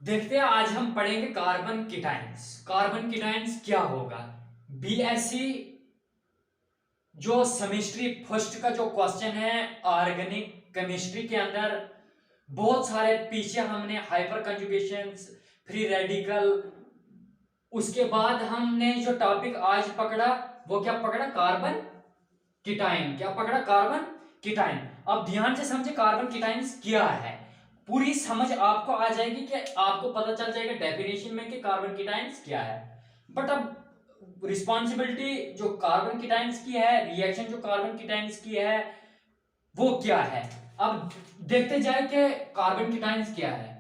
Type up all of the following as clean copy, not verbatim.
देखते हैं आज हम पढ़ेंगे कार्बन कीटाइंस। कार्बन कीटाइंस क्या होगा? बीएससी जो सेमेस्ट्री फर्स्ट का जो क्वेश्चन है ऑर्गेनिक केमिस्ट्री के अंदर बहुत सारे पीछे हमने हाइपर कंजुगेशंस, फ्री रेडिकल, उसके बाद हमने जो टॉपिक आज पकड़ा वो क्या पकड़ा? कार्बन कीटाइन। क्या पकड़ा? Carbon cation. अब ध्यान से समझे कार्बन कीटाइंस क्या है, पूरी समझ आपको आ जाएगी कि आपको पता चल जाएगा डेफिनेशन में कि कार्बन कीटाइंस क्या है। बट अब रिस्पॉन्सिबिलिटी जो कार्बन कीटाइंस की है, रिएक्शन जो कार्बन कीटाइंस की है वो क्या है, अब देखते जाए कि कार्बन कीटाइंस क्या है।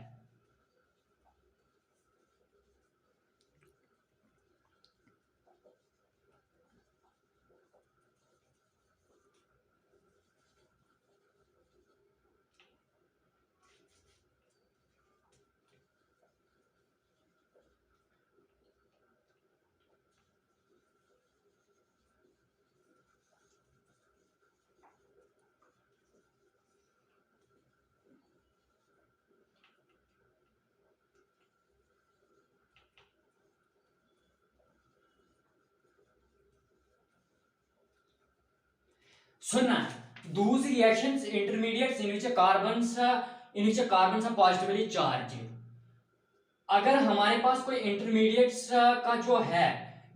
सुनना, those reactions intermediates in which carbons are positively charged। अगर हमारे पास कोई इंटरमीडिएट्स का जो है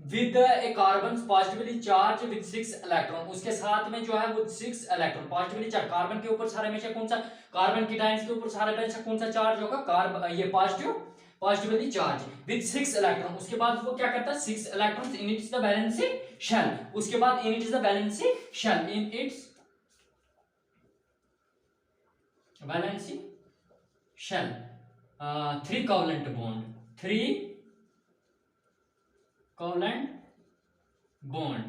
with A carbon positively charge with 6 electron, उसके साथ में जो है वो 6 इलेक्ट्रॉन पॉजिटिवली चार्ज, कार्बन के ऊपर सारे हमेशा कौन सा, कार्बन कीटाइंस के ऊपर सारे हमेशा कौन सा चार्ज होगा? कार्बन, ये पॉजिटिवली चार्ज विद 6 इलेक्ट्रॉन। उसके बाद वो क्या करता है? 6 electrons in its the valency shell. उसके बाद in its the valency shell, in its valency shell, 3 covalent bond, 3 covalent bond,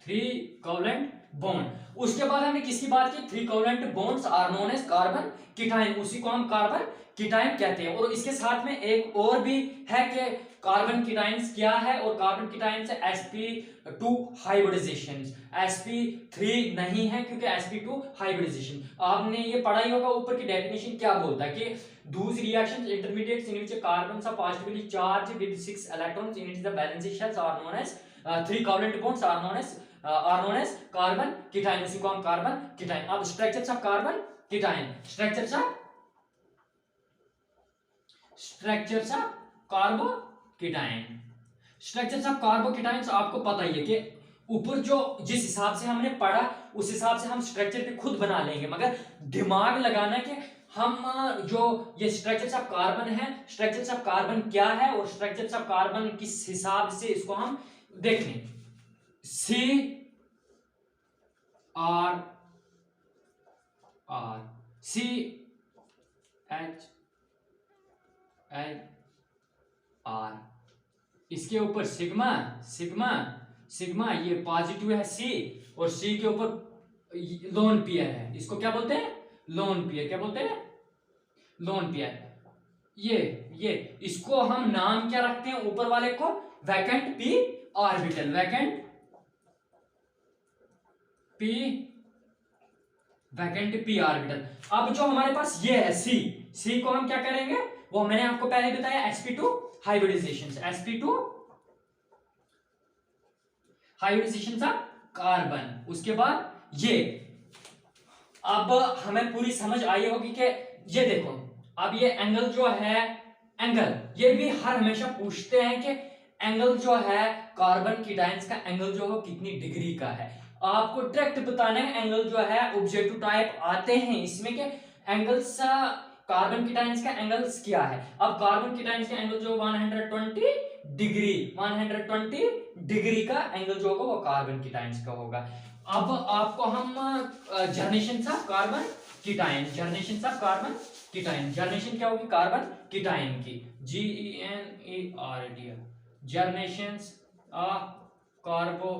3 covalent bond। उसके बाद हमने किसकी बात की? 3 covalent bonds are known as carbon cation, उसी को हम कार्बन कीटाइन कहते हैं। और इसके साथ में एक और भी है कि कार्बन कीटाइंस क्या है, और कार्बन कीटाइंस sp2 हाइब्रिडाइजेशन, sp3 नहीं है क्योंकि sp2 हाइब्रिडाइजेशन। आपने ये पढ़ा ही होगा ऊपर की डेफिनेशन क्या बोलता है कि those reactions intermediates in which carbons are positively charged with 6 electrons in its the valence shells are known as 3 covalent bonds are known as carbon cation, उसी को हम कार्बन कीटाइन। अब structures of carbon cation, structures of carbocation, structures of carbocations आपको पता ही है कि ऊपर जो जिस हिसाब से हमने पढ़ा उस हिसाब से हम स्ट्रक्चर भी खुद बना लेंगे, मगर दिमाग लगाना कि हम जो ये स्ट्रक्चर्स ऑफ कार्बन है, स्ट्रक्चर्स ऑफ कार्बन क्या है और स्ट्रक्चर्स ऑफ कार्बन किस हिसाब से इसको हम देख लें। C R R C H H R, इसके ऊपर सिग्मा सिग्मा सिग्मा, ये पॉजिटिव है सी, और सी के ऊपर लोन पेयर है, इसको क्या बोलते हैं? Lone pair. क्या बोलते हैं? Lone pair. ये इसको हम नाम क्या रखते हैं ऊपर वाले को? Vacant P orbital, vacant P orbital. अब जो हमारे पास ये है सी को हम क्या करेंगे? वो मैंने आपको पहले बताया sp2 हाइब्रिडाइजेशन, sp2 हाइब्रिडाइजेशन था कार्बन। उसके बाद ये, अब हमें पूरी समझ आई होगी कि ये देखो, अब ये एंगल जो है, एंगल ये भी हर हमेशा पूछते हैं कि एंगल जो है कार्बन कीटाइंस का एंगल जो है कितनी डिग्री का है। आपको डायरेक्ट बताना है एंगल जो है, ऑब्जेक्टिव टाइप आते हैं इसमें के एंगल्स, कार्बन कीटाइंस का एंगल्स क्या है। अब कार्बन कीटाइंस का एंगल जो 120 डिग्री, 120 डिग्री का एंगल जो होगा वो कार्बन कीटाइंस का होगा। अब आपको हम generation of carbon cation, generation of carbon cation, generation क्या होगी? कार्बन कीटाइन की, GENERAT, जर्नेशन ऑफ कार्बो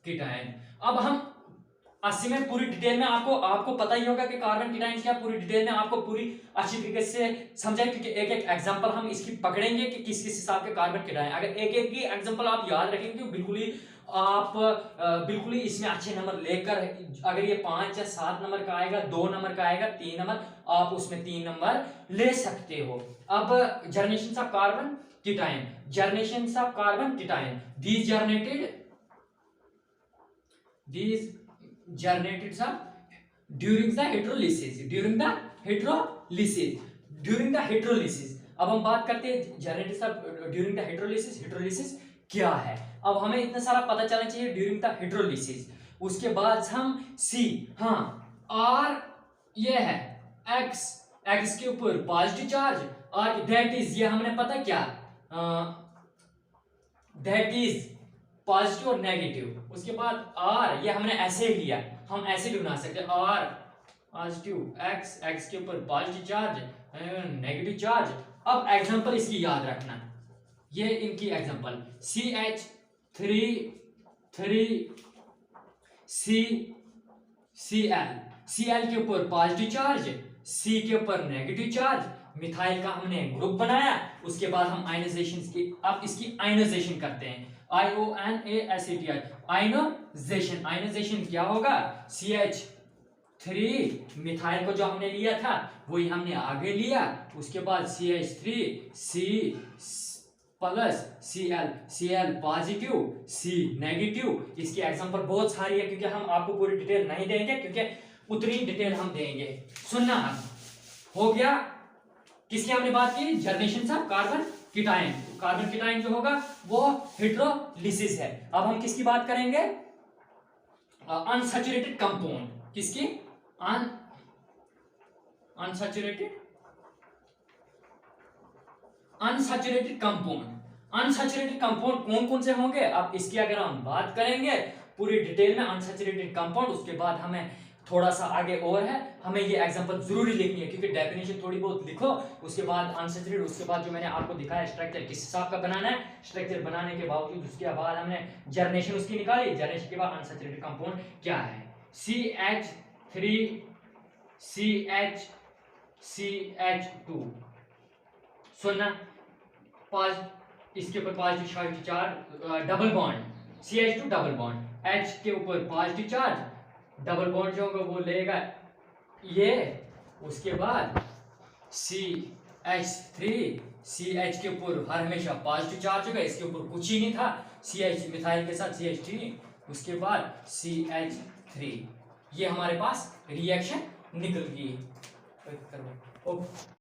कीटाइन। अब हम 80 में पूरी डिटेल में आपको पता ही होगा कि कार्बन कीटाइंस क्या, पूरी डिटेल में आपको पूरी अच्छी तरीके से समझाए, क्योंकि एक एक एग्जांपल हम इसकी पकड़ेंगे कि किस किस हिसाब के कार्बन कीटाइन। अगर एक एक की एग्जांपल आप याद रखेंगे तो बिल्कुल ही इसमें अच्छे नंबर लेकर, अगर ये 5 या 7 नंबर का आएगा, 2 नंबर का आएगा, 3 नंबर, आप उसमें 3 नंबर ले सकते हो। अब generations of carbon cation, generations of carbon cation, these generated during the hydrolysis। अब हम बात करते हैं generated during the hydrolysis. Hydrolysis क्या है, अब हमें इतना सारा पता चलना चाहिए ड्यूरिंग द हाइड्रोलिसिस। उसके बाद हम सी, हाँ, आर ये है, एक्स के ऊपर पॉजिटिव चार्ज, और दैट इज, ये हमने पता क्या, दैट इज पॉजिटिव और नेगेटिव। उसके बाद आर, ये हमने ऐसे लिया, हम ऐसे भी बना सकते हैं, आर पॉजिटिव, एक्स के ऊपर पॉजिटिव चार्ज, नेगेटिव चार्ज। अब एग्जांपल इसकी याद रखना, ये इनकी एग्जांपल, Cl के ऊपर पॉजिटिव चार्ज, C के ऊपर नेगेटिव चार्ज, मिथाइल का हमने ग्रुप बनाया। उसके बाद हम आयनाइजेशन की, अब इसकी आयनाइजेशन करते हैं, IONACETI, आयनाइजेशन। आयनाइजेशन क्या होगा, CH3 मिथाइल को जो हमने लिया था वही हमने आगे लिया, उसके बाद CH3C plus Cl positive, C negative. इसकी एग्जांपल बहुत सारी है, क्योंकि हम आपको पूरी डिटेल नहीं देंगे, क्योंकि उतनी डिटेल हम देंगे। सुनना, हो गया, किसकी हमने बात की, जर्नेशन ऑफ कार्बन कीटाइन। कार्बन कीटाइन जो होगा वो हाइड्रोलिसिस है। अब हम किसकी बात करेंगे, अनसैचुरेटेड कंपाउंड। किसकी, अनसैचुरेटेड कंपाउंड। अनसैचुरेटेड कंपाउंड कौन कौन से होंगे, अब इसकी अगर हम बात करेंगे पूरी डिटेल में, अनसैचुरेटेड कंपाउंड। उसके बाद हमें थोड़ा सा आगे और है, हमें ये एग्जांपल जरूरी लिखनी है, क्योंकि डेफिनेशन थोड़ी बहुत लिखो। उसके बाद अनसैचुरेटेड, उसके बाद जो मैंने आपको दिखाया स्ट्रक्चर किस हिसाब का बनाना है, स्ट्रक्चर बनाने के बावजूद उसके बाद हमने जर्नेशन उसकी निकाली। जर्नेशन के बाद अनसैचुरेटेड कंपाउंड क्या है, CH3CH2। सुनना, इसके ऊपर positive charge, double bond, CH2 double bond, H के ऊपर पॉजिटिव चार्ज, डबल बॉन्ड जो होगा वो लेगा ये। उसके बाद CH3, के ऊपर हर हमेशा पॉजिटिव चार्ज होगा, इसके ऊपर कुछ ही नहीं था, CH मिथाइल के साथ CH3, उसके बाद CH3। ये हमारे पास रिएक्शन निकल गई।